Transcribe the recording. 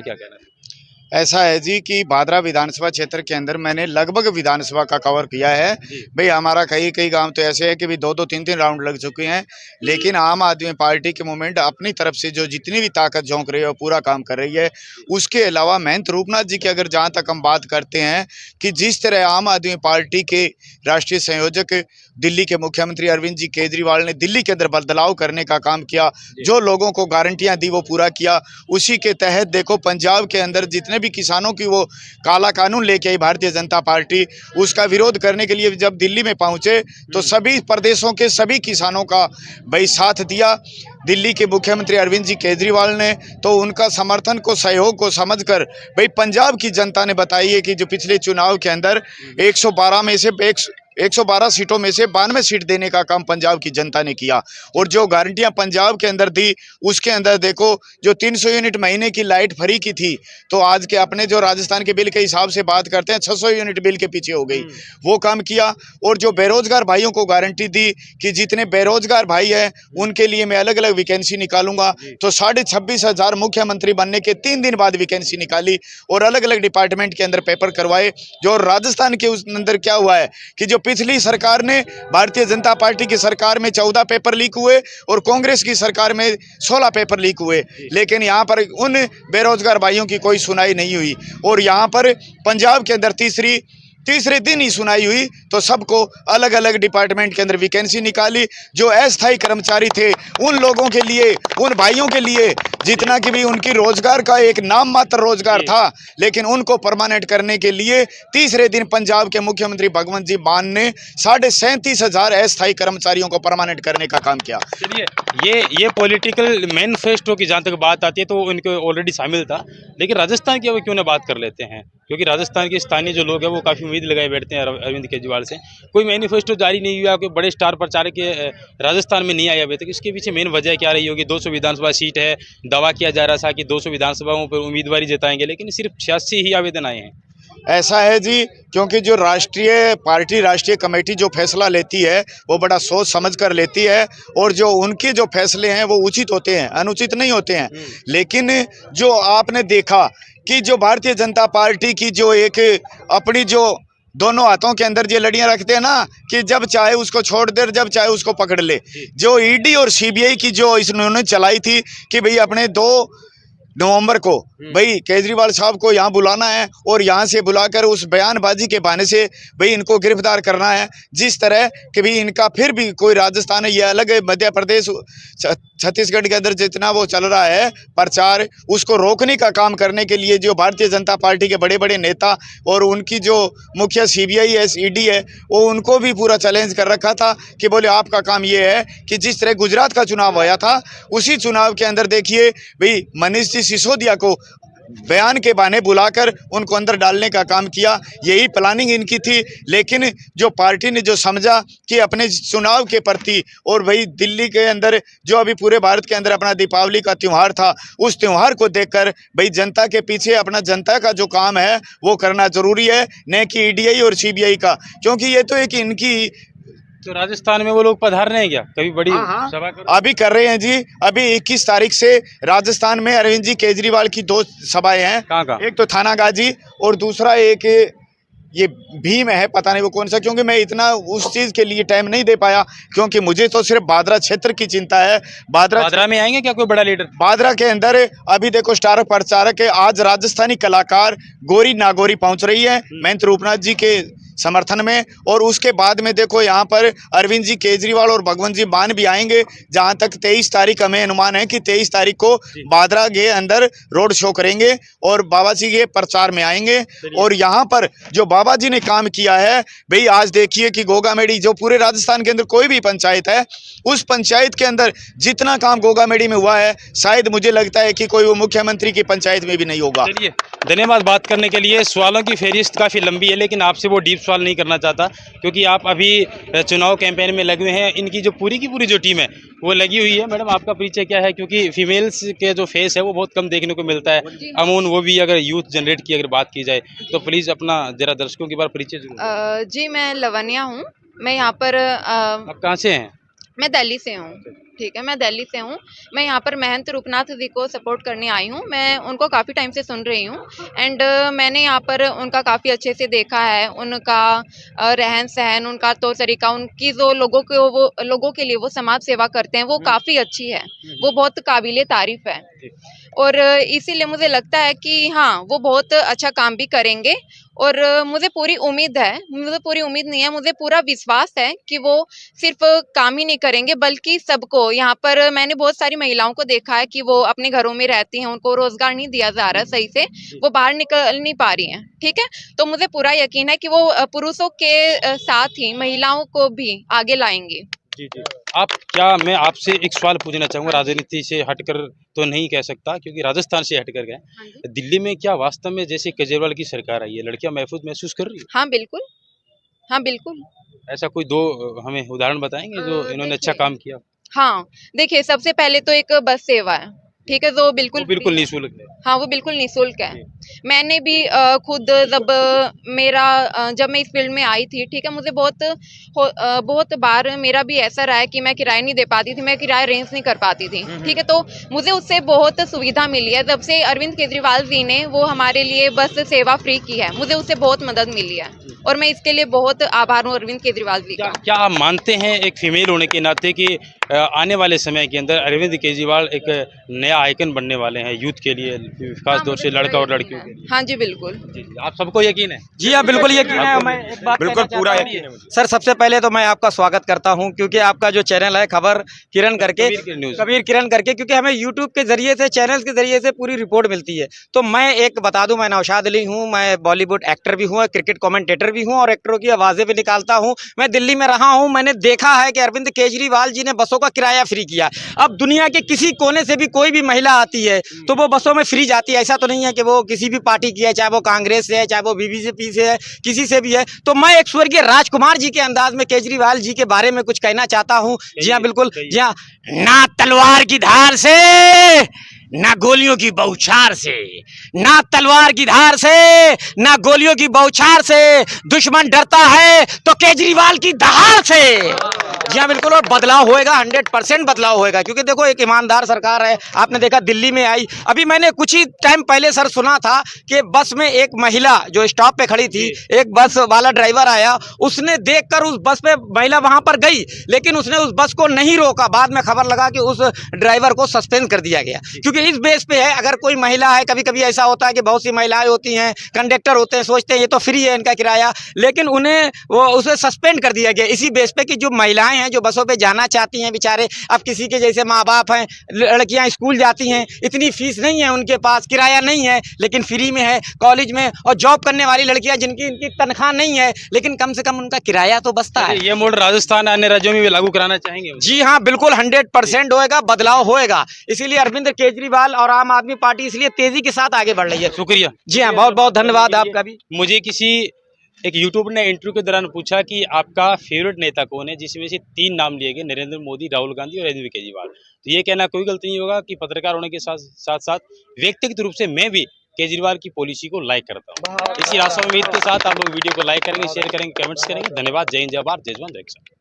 क्या कहना है? ऐसा है जी कि भादरा विधानसभा क्षेत्र के अंदर मैंने लगभग विधानसभा का कवर किया है। भाई हमारा कई कई गांव तो ऐसे है कि भी दो दो तीन तीन राउंड लग चुके हैं, लेकिन आम आदमी पार्टी के मूवमेंट अपनी तरफ से जो जितनी भी ताकत झोंक रही है वो पूरा काम कर रही है। उसके अलावा महंत रूपनाथ जी की अगर जहाँ तक हम बात करते हैं कि जिस तरह आम आदमी पार्टी के राष्ट्रीय संयोजक दिल्ली के मुख्यमंत्री अरविंद जी केजरीवाल ने दिल्ली के अंदर बदलाव करने का काम किया, जो लोगों को गारंटियां दी वो पूरा किया। उसी के तहत देखो पंजाब के अंदर जितने भी किसानों की वो काला कानून लेके आई भारतीय जनता पार्टी, उसका विरोध करने के लिए जब दिल्ली में पहुंचे तो सभी प्रदेशों के सभी किसानों का भाई साथ दिया दिल्ली के मुख्यमंत्री अरविंद जी केजरीवाल ने। तो उनका समर्थन को सहयोग को समझकर भाई पंजाब की जनता ने बताई है कि जो पिछले चुनाव के अंदर 112 में से 112 सीटों में से 92 सीट देने का काम पंजाब की जनता ने किया। और जो गारंटियां पंजाब के अंदर दी उसके अंदर देखो जो 300 यूनिट महीने की लाइट फ्री की थी, तो आज के अपने जो राजस्थान के बिल के हिसाब से बात करते हैं 600 यूनिट बिल के पीछे हो गई, वो काम किया। और जो बेरोजगार भाइयों को गारंटी दी कि जितने बेरोजगार भाई हैं उनके लिए मैं अलग अलग वैकेंसी निकालूंगा, तो 26,500 मुख्यमंत्री बनने के 3 दिन बाद वैकेंसी निकाली और अलग अलग डिपार्टमेंट के अंदर पेपर करवाए। जो राजस्थान के उस अंदर क्या हुआ है कि जो पिछली सरकार ने भारतीय जनता पार्टी की सरकार में 14 पेपर लीक हुए और कांग्रेस की सरकार में 16 पेपर लीक हुए, लेकिन यहाँ पर उन बेरोजगार भाइयों की कोई सुनाई नहीं हुई। और यहाँ पर पंजाब के अंदर तीसरे दिन ही सुनाई हुई, तो सबको अलग अलग डिपार्टमेंट के अंदर वैकेंसी निकाली। जो अस्थायी कर्मचारी थे उन लोगों के लिए, उन भाइयों के लिए जितना कि भी उनकी रोजगार का एक नाम मात्र रोजगार था, लेकिन उनको परमानेंट करने के लिए तीसरे दिन पंजाब के मुख्यमंत्री भगवंत जी मान ने 37,500 अस्थायी कर्मचारियों को परमानेंट करने का काम किया। चलिए ये पॉलिटिकल मैनिफेस्टो की जहाँ तक बात आती है तो उनको ऑलरेडी शामिल था, लेकिन राजस्थान की अब क्यों ना बात कर लेते हैं, क्योंकि राजस्थान के स्थानीय जो लोग हैं वो काफ़ी उम्मीद लगाए बैठते हैं अरविंद केजरीवाल से। कोई मैनिफेस्टो जारी नहीं हुआ, कोई बड़े स्टार प्रचारक के राजस्थान में नहीं आए अभी तक। इसके पीछे मेन वजह क्या रही होगी? 200 विधानसभा सीट है, दावा किया जा रहा था कि 200 विधानसभाओं पर उम्मीदवारी जताएंगे, लेकिन सिर्फ 86 ही आवेदन आए हैं। ऐसा है जी, क्योंकि जो राष्ट्रीय कमेटी जो फैसला लेती है वो बड़ा सोच समझ कर लेती है, और जो उनके जो फैसले हैं वो उचित होते हैं, अनुचित नहीं होते हैं। लेकिन जो आपने देखा कि जो भारतीय जनता पार्टी की जो एक अपनी जो दोनों हाथों के अंदर ये लड़ियां रखते हैं ना कि जब चाहे उसको छोड़ दे, जब चाहे उसको पकड़ ले। जो ईडी और सीबीआई की जो इन्होंने चलाई थी कि भाई अपने 2 नवंबर को भाई केजरीवाल साहब को यहाँ बुलाना है और यहाँ से बुलाकर उस बयानबाजी के बहाने से भाई इनको गिरफ्तार करना है। जिस तरह कि भी इनका फिर भी कोई राजस्थान है, ये अलग है, मध्य प्रदेश छत्तीसगढ़ के अंदर जितना वो चल रहा है प्रचार, उसको रोकने का काम करने के लिए जो भारतीय जनता पार्टी के बड़े बड़े नेता और उनकी जो मुखिया सीबीआई है, ईडी है, वो उनको भी पूरा चैलेंज कर रखा था कि बोले आपका काम ये है कि जिस तरह गुजरात का चुनाव होया था उसी चुनाव के अंदर देखिए भाई मनीष जी सिसोदिया को बयान के बहाने बुलाकर उनको अंदर डालने का काम किया। यही प्लानिंग इनकी थी। लेकिन जो पार्टी ने जो समझा कि अपने चुनाव के प्रति, और भाई दिल्ली के अंदर जो अभी पूरे भारत के अंदर अपना दीपावली का त्यौहार था, उस त्यौहार को देखकर भाई जनता के पीछे अपना जनता का जो काम है वो करना जरूरी है, न कि ईडीआई और सीबीआई का, क्योंकि ये तो एक इनकी। तो राजस्थान में वो लोग पधार रहे हैं क्या कभी बड़ी सभा अभी कर रहे हैं जी। अभी 21 तारीख से राजस्थान में अरविंद जी केजरीवाल की 2 सभाएं हैं। कहाँ? एक तो थानागाजी और दूसरा एक ये भीम है, पता नहीं वो कौन सा, क्योंकि मैं इतना उस चीज के लिए टाइम नहीं दे पाया, क्योंकि मुझे तो सिर्फ बादरा क्षेत्र की चिंता है। बादरा में आएंगे क्या कोई बड़ा लीडर? बादरा के अंदर अभी देखो स्टार प्रचारक है, आज राजस्थानी कलाकार गौरी नागौरी पहुंच रही है महंत रूपनाथ जी के समर्थन में। और उसके बाद में देखो यहाँ पर अरविंद जी केजरीवाल और भगवंत जी मान भी आएंगे। जहाँ तक 23 तारीख हमें अनुमान है कि 23 तारीख को बादरा के अंदर रोड शो करेंगे और बाबा जी के प्रचार में आएंगे। और यहाँ पर जो बाबा जी ने काम किया है भाई, आज देखिए कि गोगामेडी जो पूरे राजस्थान के अंदर कोई भी पंचायत है, उस पंचायत के अंदर जितना काम गोगामेडी में हुआ है शायद मुझे लगता है कि कोई वो मुख्यमंत्री की पंचायत में भी नहीं होगा। चलिए, धन्यवाद बात करने के लिए। सवालों की फेहरिस्त काफ़ी लंबी है, लेकिन आपसे वो डीप सवाल नहीं करना चाहता, क्योंकि आप अभी चुनाव कैंपेन में लगे हुए हैं। इनकी जो पूरी की पूरी जो टीम है वो लगी हुई है। मैडम, आपका परिचय क्या है? क्योंकि फीमेल्स के जो फेस है वो बहुत कम देखने को मिलता है अमून, वो भी अगर यूथ जनरेट की अगर बात की जाए तो प्लीज़ अपना जरा दर्शकों के बारे परिचय जरूर। जी, मैं लवन्या हूँ। मैं यहाँ पर आप कहाँ से हैं? मैं दिल्ली से हूँ। ठीक है, मैं दिल्ली से हूँ। मैं यहाँ पर महंत रूपनाथ जी को सपोर्ट करने आई हूँ। मैं उनको काफ़ी टाइम से सुन रही हूँ एंड मैंने यहाँ पर उनका काफ़ी अच्छे से देखा है, उनका रहन सहन, उनका तौर तरीका, उनकी जो लोगों के लिए वो समाज सेवा करते हैं वो काफ़ी अच्छी है, वो बहुत काबिले तारीफ है। और इसीलिए मुझे लगता है कि हाँ, वो बहुत अच्छा काम भी करेंगे और मुझे पूरी उम्मीद है, मुझे पूरी उम्मीद नहीं है, मुझे पूरा विश्वास है कि वो सिर्फ काम ही नहीं करेंगे बल्कि सबको, यहाँ पर मैंने बहुत सारी महिलाओं को देखा है कि वो अपने घरों में रहती हैं, उनको रोजगार नहीं दिया जा रहा सही से, वो बाहर निकल नहीं पा रही हैं, ठीक है। तो मुझे पूरा यकीन है कि वो पुरुषों के साथ ही महिलाओं को भी आगे लाएंगे। जी जी। मैं आपसे एक सवाल पूछना चाहूँगा, राजनीति से हटकर तो नहीं कह सकता क्योंकि राजस्थान से हटकर हाँ गए। जी। दिल्ली में क्या वास्तव में जैसे केजरीवाल की सरकार आई है, लड़कियां महफूज महसूस कर रही हाँ बिल्कुल, हाँ बिल्कुल। है? ऐसा कोई दो हमें उदाहरण बताएंगे जो इन्होंने अच्छा देखिए, काम किया? हाँ, देखिए सबसे पहले तो एक बस सेवा है, ठीक है, जो बिल्कुल वो बिल्कुल फ्री है। निःशुल्क है। हाँ, वो बिल्कुल निःशुल्क है। जी। मैंने भी खुद जब मैं इस फील्ड में आई थी, ठीक है, मुझे बहुत बार मेरा भी ऐसा रहा है कि मैं किराया नहीं दे पाती थी, मैं किराया अरेंज नहीं कर पाती थी, ठीक है, तो मुझे उससे बहुत सुविधा मिली है। जब से अरविंद केजरीवाल जी ने वो हमारे लिए बस सेवा फ्री की है, मुझे उससे बहुत मदद मिली है और मैं इसके लिए बहुत आभार हूँ अरविंद केजरीवाल जी क्या का। क्या आप मानते हैं एक फीमेल होने के नाते कि आने वाले समय के अंदर अरविंद केजरीवाल एक नया आइकन बनने वाले हैं यूथ के लिए, खास हाँ, तौर मुझे से पूरा लड़का और यकीन लड़कियों है। के लिए? हाँ जी, बिल्कुल। जी जी। आप सबको यकीन है? जी हाँ, बिल्कुल यकीन है। मैं एक बात बिल्कुल कहना पूरा चाहता हूँ। यकीन है मुझे। सर सबसे पहले तो मैं आपका स्वागत करता हूँ क्योंकि आपका जो चैनल है खबर किरण करके, कबीर किरण न्यूज़। कबीर किरण करके, क्योंकि हमें यूट्यूब के जरिए से, चैनल के जरिए से पूरी रिपोर्ट मिलती है। तो मैं एक बता दूं, मैं नौशाद अली हूँ, मैं बॉलीवुड एक्टर भी हूँ, क्रिकेट कमेंटेटर भी हूँ और एक्टरों की आवाज़ें भी निकालता हूँ। मैं दिल्ली में रहा हूँ, मैंने देखा है कि अरविंद केजरीवाल जी ने बसों का किराया फ्री किया। अब दुनिया के किसी कोने से भी कोई भी महिला आती है तो वो बसों में फ्री जाती है। ऐसा तो नहीं है कि वो किसी भी पार्टी की है, चाहे वो कांग्रेस से है, चाहे वो बीजेपी से है, किसी से भी है। तो मैं एक स्वर्गीय राजकुमार जी के अंदाज में केजरीवाल जी के बारे में कुछ कहना चाहता हूँ। जी हाँ, बिल्कुल। जी हाँ, ना तलवार की धार से, ना गोलियों की बौछार से, ना तलवार की धार से, ना गोलियों की बौछार से दुश्मन डरता है तो केजरीवाल की दहाड़ से। जी हाँ, बिल्कुल। और बदलाव होएगा, 100% बदलाव होएगा क्योंकि देखो एक ईमानदार सरकार है। आपने देखा दिल्ली में आई, अभी मैंने कुछ ही टाइम पहले सर सुना था कि बस में एक महिला जो स्टॉप पे खड़ी थी, एक बस वाला ड्राइवर आया, उसने देखकर उस बस पे महिला वहां पर गई लेकिन उसने उस बस को नहीं रोका। बाद में खबर लगा कि उस ड्राइवर को सस्पेंड कर दिया गया क्योंकि इस बेस पे है, अगर कोई महिला है, कभी कभी ऐसा होता है कि बहुत सी महिलाएं होती हैं, कंडक्टर होते हैं, सोचते हैं ये तो फ्री है इनका किराया, लेकिन उन्हें वो उसे सस्पेंड कर दिया गया इसी बेस पे कि जो महिलाएं हैं जो बसों पे जाना चाहती हैं, बेचारे अब किसी के जैसे माँ बाप हैं, लड़कियां स्कूल जाती हैं, इतनी फीस नहीं है उनके पास, किराया नहीं है लेकिन फ्री में है कॉलेज में, और जॉब करने वाली लड़कियां जिनकी इनकी तनख्वाह नहीं है लेकिन कम से कम उनका किराया तो बचता है। ये मोड राजस्थान अन्य राज्यों में भी लागू कराना चाहेंगे? जी हाँ, बिल्कुल 100% होएगा, बदलाव होएगा। इसीलिए अरविंद केजरीवाल और आम आदमी पार्टी इसलिए तेजी के साथ आगे बढ़ रही है। शुक्रिया। जी हाँ, बहुत बहुत धन्यवाद आपका भी। मुझे किसी एक यूट्यूबर ने इंटरव्यू के दौरान पूछा कि आपका फेवरेट नेता कौन है, जिसमें से 3 नाम लिए गए, नरेंद्र मोदी, राहुल गांधी और अरविंद केजरीवाल। तो ये कहना कोई गलती नहीं होगा कि पत्रकार होने के साथ साथ व्यक्तिगत रूप से मैं भी केजरीवाल की पॉलिसी को लाइक करता हूँ। इसी आशा उम्मीद के साथ आप लोग वीडियो को लाइक करेंगे, शेयर करेंगे, कमेंट्स करेंगे। धन्यवाद। जय हिंद, जय भारत, जय जवान, जय किसान।